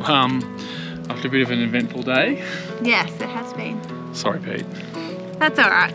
After a bit of an eventful day. Yes, it has been. Sorry, Pete. That's all right.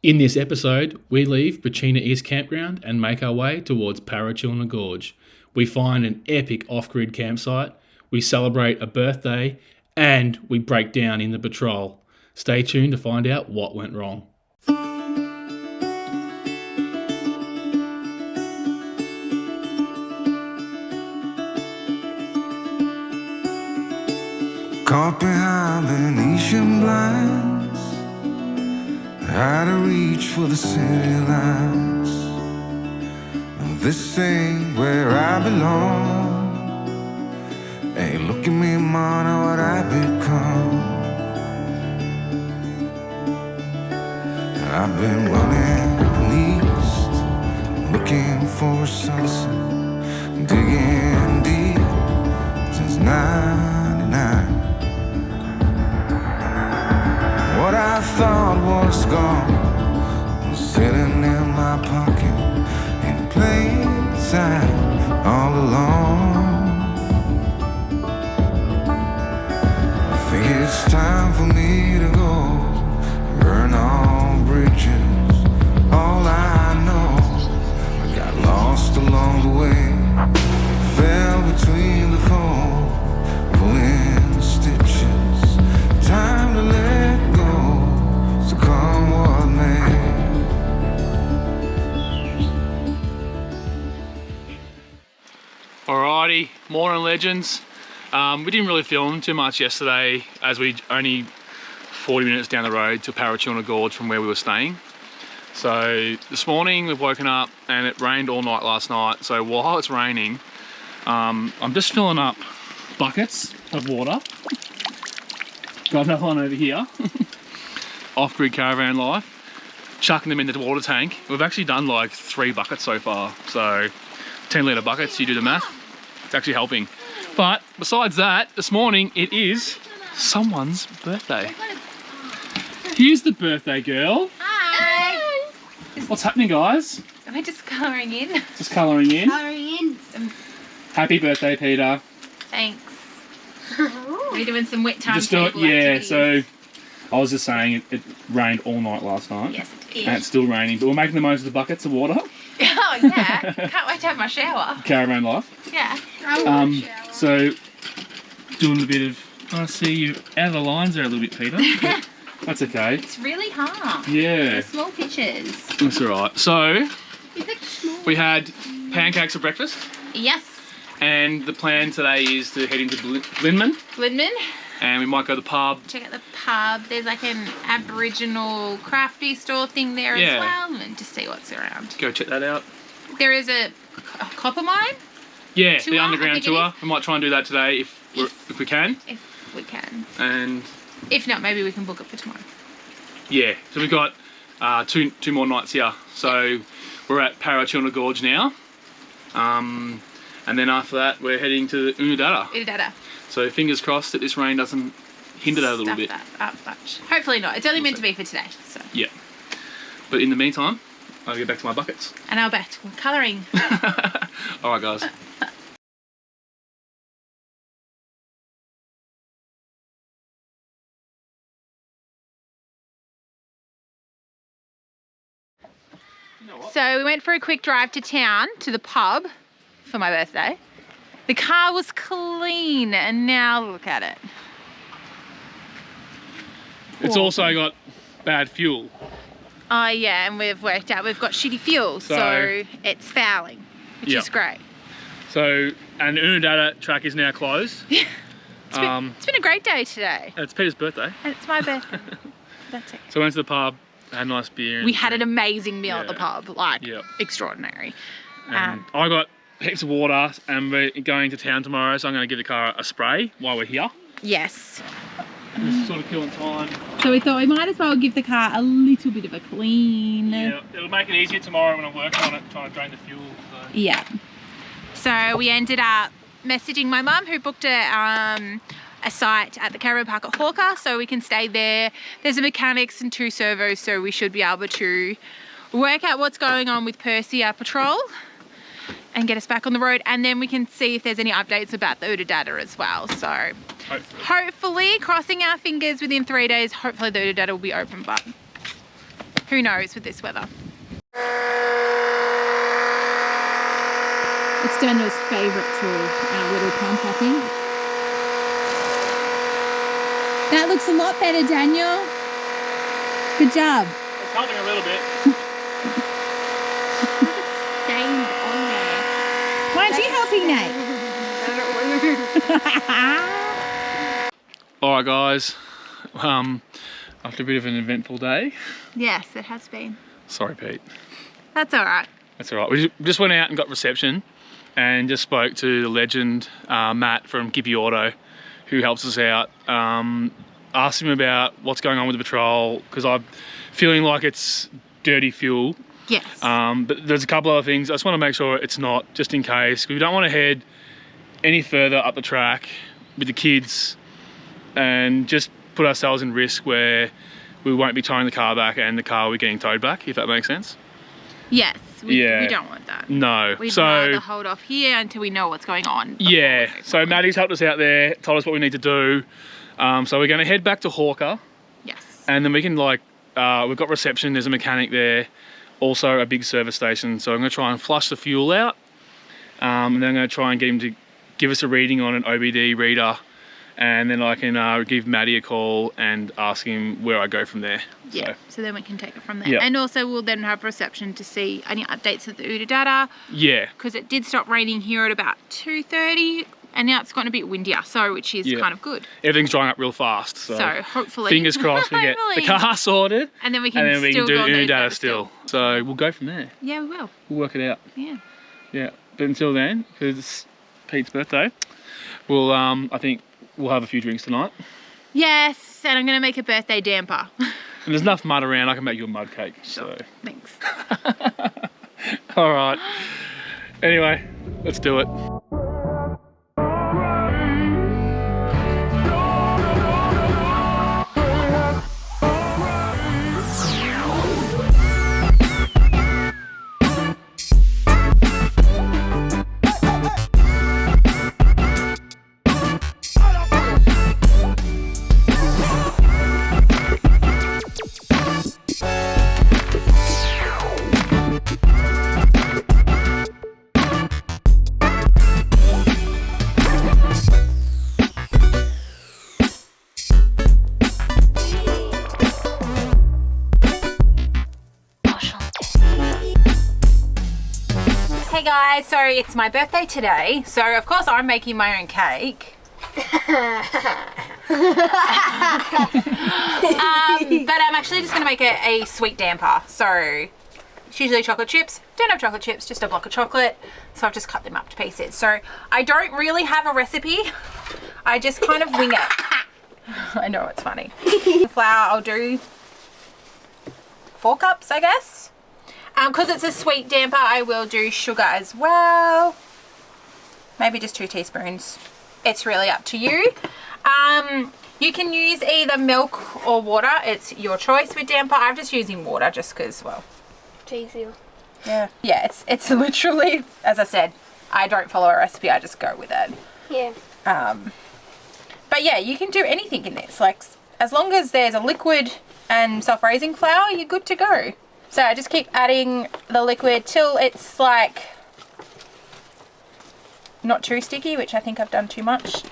In this episode, we leave Parachilna East Campground and make our way towards Parachilna Gorge. We find an epic off-grid campsite, we celebrate a birthday, and we break down in the patrol. Stay tuned to find out what went wrong. Caught behind Venetian blinds, out of reach for the city lights. This ain't where I belong. Hey, look at me, man, what I've become. I've been running east, looking for a sunset, digging deep since '99. What I thought was gone was sitting in my pocket in plain sight all along. I think it's time for me to go, burn all bridges. All I know, I got lost along the way, fell between the foam, pulling stitches. Time to let go. So come what may. Alrighty, morning legends. We didn't really film too much yesterday as we only 40 minutes down the road to Parachilna Gorge from where we were staying. So this morning we've woken up and it rained all night last night. So while it's raining, I'm just filling up buckets of water. Got another one over here. Off-grid caravan life. Chucking them into the water tank. We've actually done like 3 buckets so far. So 10 litre buckets, you do the math. It's actually helping. But besides that, this morning it is someone's birthday. Here's the birthday girl. Hi. What's happening, guys? We're just colouring in. Just colouring in. Colouring in. Happy birthday, Peter. Thanks. We're doing some wet time Just do it, table yeah. activities. So I was just saying it rained all night last night. Yes, it is. And it's still raining, but we're making the most of the buckets of water. Oh yeah, can't wait to have my shower. Caravan life. Yeah. So doing a bit of, I see you out of the lines there a little bit, Peter. But that's okay. It's really hard. Yeah. The small pitches. That's alright. So we had pancakes for breakfast. Yes. And the plan today is to head into Blindman. And we might go to the pub. Check out the pub. There's like an Aboriginal crafty store thing there as well, and just see what's around. Go check that out. There is a copper mine. Yeah, Tour, the I underground think it tour. is. We might try and do that today if we can. If we can. And If not, maybe we can book it for tomorrow. yeah, so we've got two more nights here. So we're at Parachilna Gorge now. And then after that, we're heading to Unadada. So fingers crossed that this rain doesn't hinder that a little bit. Stuff that up much. Hopefully not. It's only meant to be for today. So. Yeah. But in the meantime, I'll get back to my buckets. And I'll bet we're colouring. All right, guys. So we went for a quick drive to town, to the pub, for my birthday. The car was clean, and now look at it. It's also got bad fuel. Oh yeah, and we've worked out we've got shitty fuel, so it's fouling, which is great. So, and Unadada track is now closed. Yeah. It's been a great day today. It's Peter's birthday. And it's my birthday. That's it. So we went to the pub, had a nice beer. And we had an amazing meal at the pub, like extraordinary. And I got heaps of water, and we're going to town tomorrow, so I'm going to give the car a spray while we're here. Yes. Just sort of killing time. So we thought we might as well give the car a little bit of a clean. Yeah, it'll make it easier tomorrow when I'm working on it, trying to drain the fuel. So. Yeah. So we ended up messaging my mum, who booked a site at the caravan park at Hawker, so we can stay there. There's a mechanics and 2 servos, so we should be able to work out what's going on with Percy, our patrol, and get us back on the road, and then we can see if there's any updates about the Udadada as well. So hopefully, crossing our fingers, within 3 days, hopefully the Udadada will be open, but who knows with this weather. It's Daniel's favourite tool, our little pump, I think. That looks a lot better, Daniel. Good job. It's helping a little bit. Why aren't you helping, Nate? Alright guys, after a bit of an eventful day. Yes, it has been. Sorry Pete. That's alright. That's alright. We just went out and got reception and just spoke to the legend, Matt from Gippy Auto, who helps us out. Asked him about what's going on with the patrol, because I'm feeling like it's dirty fuel. Yes. But there's a couple other things. I just want to make sure it's not, just in case. We don't want to head any further up the track with the kids and just put ourselves in risk where we won't be towing the car back and the car will be getting towed back, if that makes sense. Yes, we don't want that. No. We'd rather hold off here until we know what's going on. Yeah, so Maddie's helped us out there, told us what we need to do. So we're going to head back to Hawker. Yes. And then we can we've got reception, there's a mechanic there, also a big service station. So I'm going to try and flush the fuel out. And then I'm going to try and get him to give us a reading on an OBD reader. And then I can give Maddie a call and ask him where I go from there. Yeah, so then we can take it from there. Yep. And also we'll then have reception to see any updates of the Udadada. Yeah. Because it did stop raining here at about 2:30, and now it's gotten a bit windier, so which is kind of good. Everything's drying up real fast. So hopefully. Fingers crossed we get the car sorted. And then we can, do the Udadada still. So we'll go from there. Yeah, we will. We'll work it out. Yeah. Yeah. But until then, because it's Pete's birthday, we'll I think we'll have a few drinks tonight. Yes, and I'm going to make a birthday damper. And there's enough mud around, I can make you a mud cake. Sure. So. Thanks. All right. Anyway, let's do it. Hey guys, so it's my birthday today, so of course I'm making my own cake. But I'm actually just going to make a sweet damper. So it's usually chocolate chips. Don't have chocolate chips, just a block of chocolate. So I've just cut them up to pieces. So I don't really have a recipe. I just kind of wing it. I know, it's funny. The flour, I'll do 4 cups, I guess. Because it's a sweet damper, I will do sugar as well. Maybe just 2 teaspoons. It's really up to you. You can use either milk or water. It's your choice with damper. I'm just using water just because, well, it's easier. Yeah. Yeah, it's literally, as I said, I don't follow a recipe. I just go with it. Yeah. But yeah, you can do anything in this. Like, as long as there's a liquid and self-raising flour, you're good to go. So I just keep adding the liquid till it's like not too sticky, which I think I've done too much.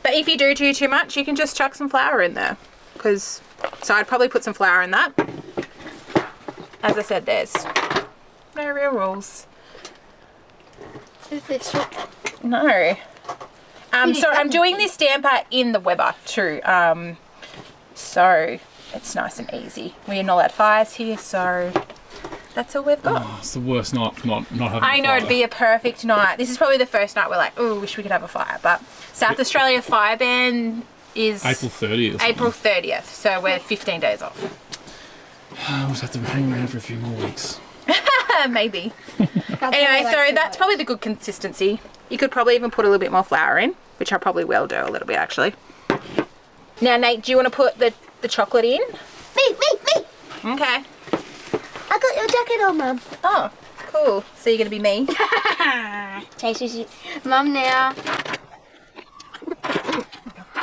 But if you do too much, you can just chuck some flour in there. So I'd probably put some flour in that. As I said, there's no real rules. Is this one? No. So I'm doing this damper in the Weber too. So it's nice and easy. We're not allowed fires here, so that's all we've got. Oh, it's the worst night for not having I a know, fire. it'd be a perfect night. This is probably the first night we're like, oh, wish we could have a fire. But South Australia fire ban is April 30th. April 30th, so we're 15 days off. We'll just have to hang around for a few more weeks. Maybe. Anyway, so that's probably the good consistency. You could probably even put a little bit more flour in, which I probably will do a little bit actually. Now, Nate, do you want to put the chocolate in? Me. Okay. I got your jacket on, Mum. Oh, cool. So you're going to be me? Taste is Mum now.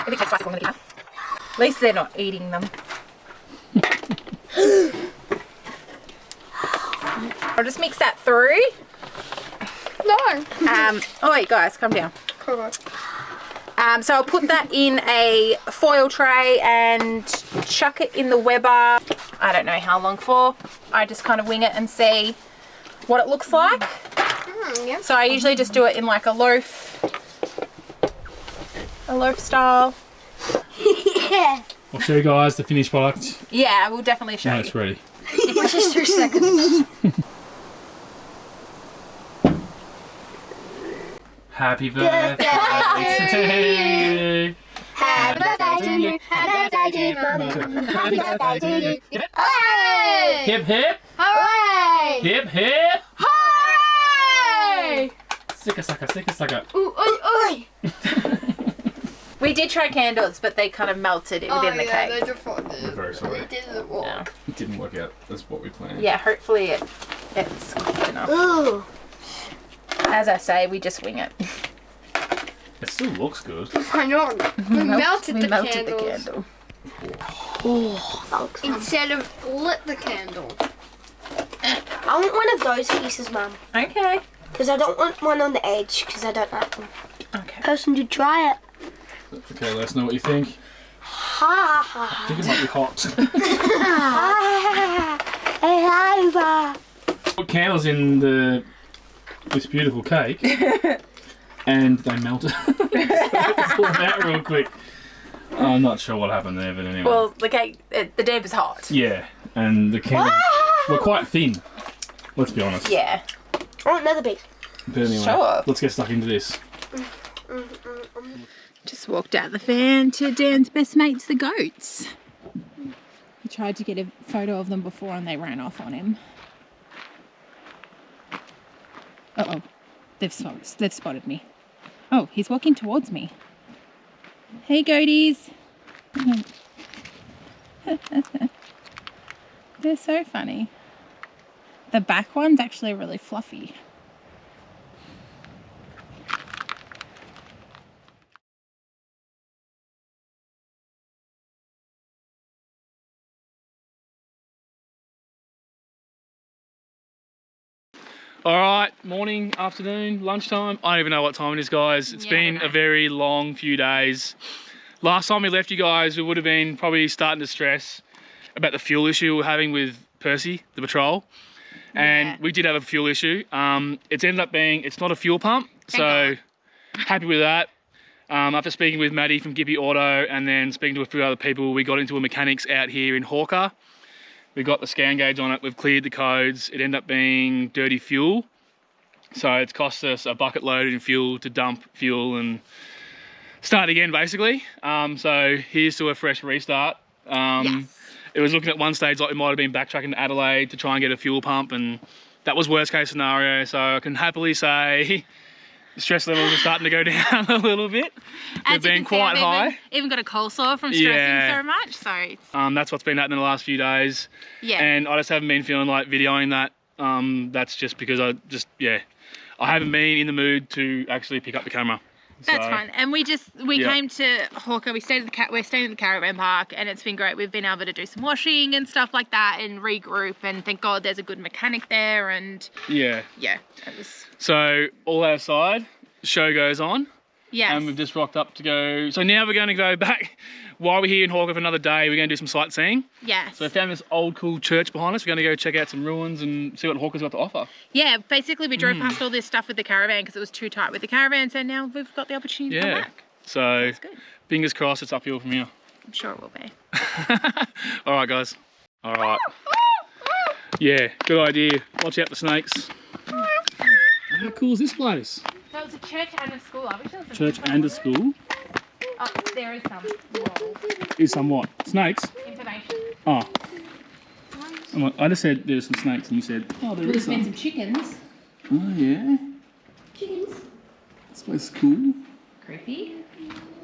If it tastes like I'm going to be. At least they're not eating them. I'll just mix that through. No. Oh wait, guys, calm down. Cool. So I'll put that in a foil tray and chuck it in the Weber. I don't know how long for. I just kind of wing it and see what it looks like. Yeah. So I usually just do it in like a loaf style. Yeah. I'll show you guys the finished product. Yeah, we'll definitely show Now you. it's ready. It's just 2 seconds. Happy birthday to you. Happy birthday to you. Happy birthday to you, Mummy. Happy birthday to you. Hooray! Hip hip, Hooray! hip hip. Hooray! Sicka sucker. Ooh, oi, oi. We did try candles, but they kind of melted within the cake. They defrosted. We're very sorry. It didn't work. Yeah. It didn't work out as what we planned. Yeah, hopefully it's good enough. Ooh. As I say, we just wing it. It still looks good. I know. We melted the melted the candles. candle. Oh, that looks fun. Instead of lit the candle. I want one of those pieces, Mum. Okay. Because I don't want one on the edge, because I don't like them. Okay. Person to try it. Okay, let us know what you think. Ha ha I think it might be hot. ha. Put candles in this beautiful cake, and they melted. So I had to pull them out real quick. I'm not sure what happened there, but anyway. Well, the cake, the dip is hot. Yeah, and the candles were quite thin. Let's be honest. Yeah. I want another piece. But anyway, Sure. let's get stuck into this. Just walked out the van to Dan's best mates, the goats. He tried to get a photo of them before and they ran off on him. Uh-oh. They've spotted me. Oh, he's walking towards me. Hey, goaties. They're so funny. The back one's actually really fluffy. All right, morning, afternoon, lunchtime. I don't even know what time it is, guys. It's been a very long few days. Last time we left you guys, we would have been probably starting to stress about the fuel issue we're having with Percy, the patrol. And we did have a fuel issue. It's ended up being, it's not a fuel pump. So happy with that. After speaking with Maddie from Gippy Auto and then speaking to a few other people, we got into a mechanics out here in Hawker. We got the scan gauge on it, we've cleared the codes. It ended up being dirty fuel. So it's cost us a bucket load in fuel to dump fuel and start again basically. So here's to a fresh restart. It was looking at one stage like we might have been backtracking to Adelaide to try and get a fuel pump, and that was worst case scenario. So I can happily say the stress levels are starting to go down a little bit. They've been quite high. Even got a cold sore from stressing so much. So it's... that's what's been happening the last few days. Yeah. And I just haven't been feeling like videoing that. That's just because I haven't been in the mood to actually pick up the camera. That's So, fine. And we came to Hawker. We're staying at the caravan park, and it's been great. We've been able to do some washing and stuff like that, and regroup. And thank God there's a good mechanic there. And yeah. it was. So all that aside, the show goes on. Yes. And we've just rocked up to go. So now we're going to go back. While we're here in Hawker for another day, we're going to do some sightseeing. Yes. So we found this old cool church behind us. We're going to go check out some ruins and see what Hawker's got to offer. Yeah, basically we drove past all this stuff with the caravan because it was too tight with the caravan, so now we've got the opportunity to come back. So That's good. fingers crossed it's uphill from here. I'm sure it will be. All right, guys. All right. Yeah, good idea. Watch out for snakes. How cool is this place? That was a church and a school. I wish there was a Church and a school. Oh, there is some. Whoa. Is some what? Snakes? Information. Oh. I just said there's some snakes and you said, oh, there is There's been some. some chickens. Oh, yeah. Chickens. This place is cool. Creepy.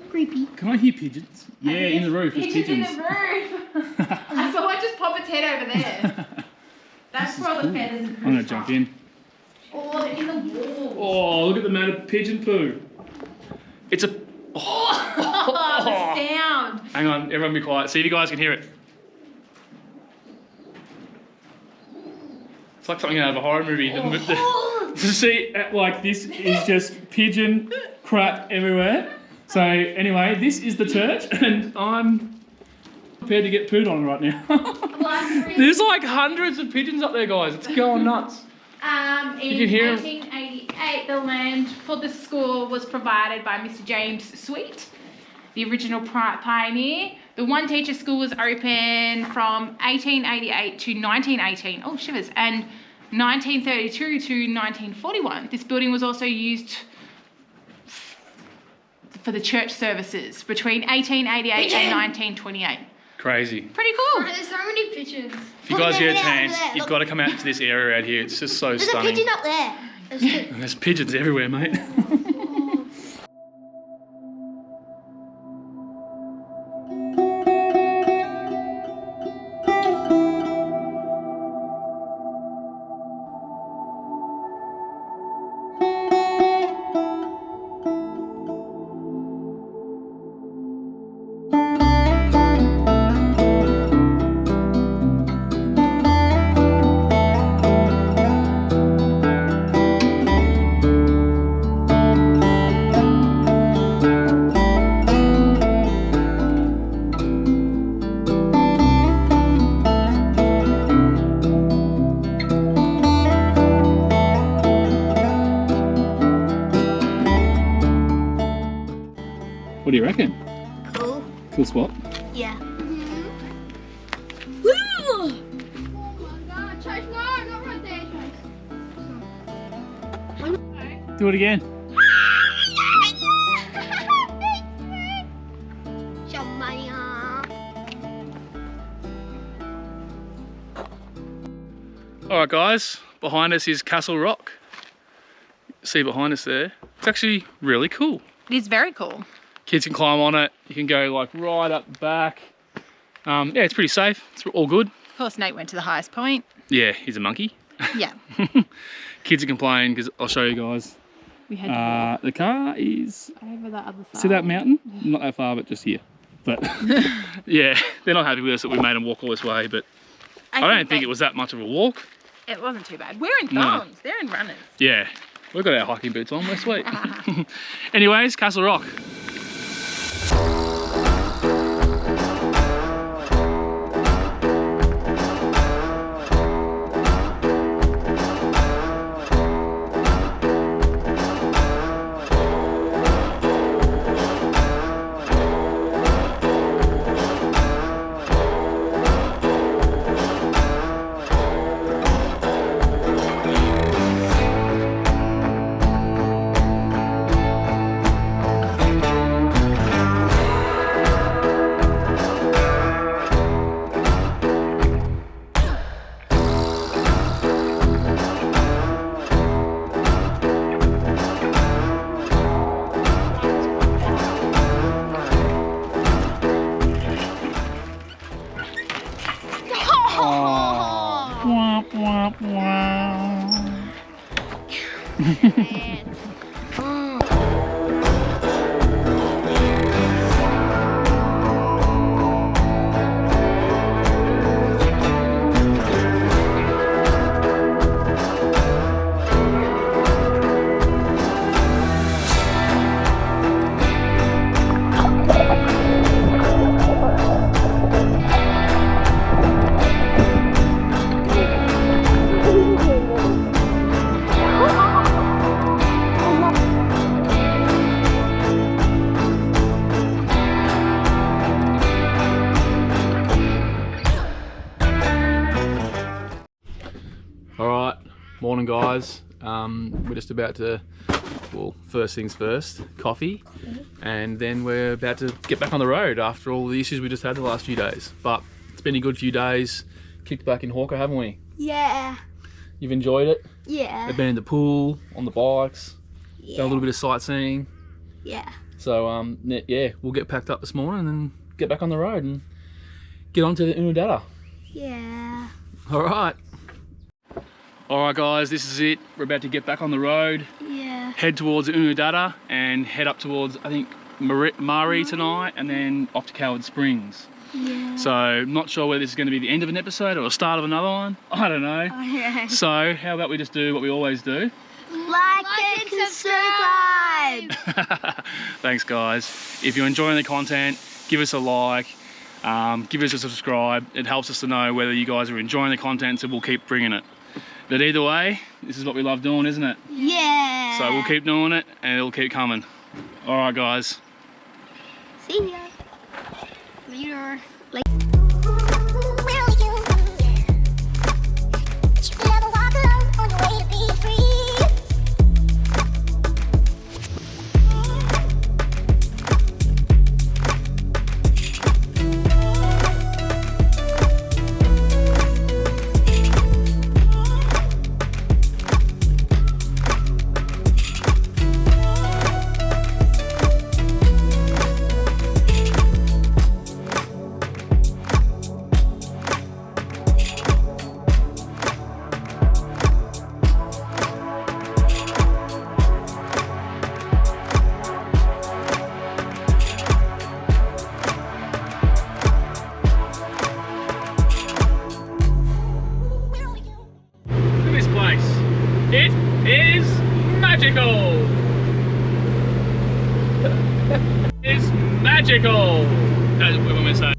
Creepy. Can I hear pigeons? Yeah, in the roof, there's pigeons. in the roof. I saw one just pop its head over there. That's where all the feathers and I'm going to jump in. Oh, they're in the wall. Oh, look at the amount of pigeon poo. It's a... Oh, the sound. Hang on, everyone be quiet. See if you guys can hear it. It's like something out of a horror movie. See, like this is just pigeon crap everywhere. So anyway, this is the church and I'm prepared to get pooed on right now. There's like hundreds of pigeons up there, guys. It's going nuts. In You can hear 1888, the land for the school was provided by Mr. James Sweet, the original pioneer. The one teacher school was open from 1888 to 1918. Oh, shivers. And 1932 to 1941. This building was also used for the church services between 1888 and 1928. Crazy. Pretty cool. There's so many pigeons. If you guys get a chance, you've got to come out to this area out here. It's just so There's stunning. a pigeon up there. There's two. And there's pigeons everywhere, mate. What do you reckon? Cool. Cool spot? Yeah. Do it again. Alright guys, behind us is Castle Rock. See behind us there? It's actually really cool. It is very cool. Kids can climb on it. You can go like right up the back. Yeah, it's pretty safe. It's all good. Of course, Nate went to the highest point. Yeah, he's a monkey. Yeah. Kids are complaining because I'll show you guys. We had to walk The car is... over that other side. See that mountain? Not that far, but just here. But yeah, they're not happy with us that we made them walk all this way, but I don't think it was that much of a walk. It wasn't too bad. We're in No. thongs. They're in runners. Yeah, we've got our hiking boots on, we're sweet. Anyways, Castle Rock. Morning, guys. We're just about to, well, first things first, coffee, and then we're about to get back on the road after all the issues we just had the last few days. But it's been a good few days. Kicked back in Hawker, haven't we? Yeah. You've enjoyed it? Yeah. We've been in the pool, on the bikes, Yeah. done a little bit of sightseeing. Yeah. So yeah, we'll get packed up this morning and get back on the road and get on to the Unadilla. Yeah. All right. All right, guys, this is it. We're about to get back on the road, Yeah. head towards the Unadilla and head up towards, I think, Murray tonight, and then off to Coward Springs. Yeah. So I'm not sure whether this is going to be the end of an episode or the start of another one. I don't know. Okay. So how about we just do what we always do? Like and subscribe. Thanks, guys. If you're enjoying the content, give us a like, give us a subscribe. It helps us to know whether you guys are enjoying the content, so we'll keep bringing it. But either way, this is what we love doing, isn't it? Yeah. So we'll keep doing it and it'll keep coming. All right, guys. See ya. Later. It is magical! It's magical! That's what we're going to say.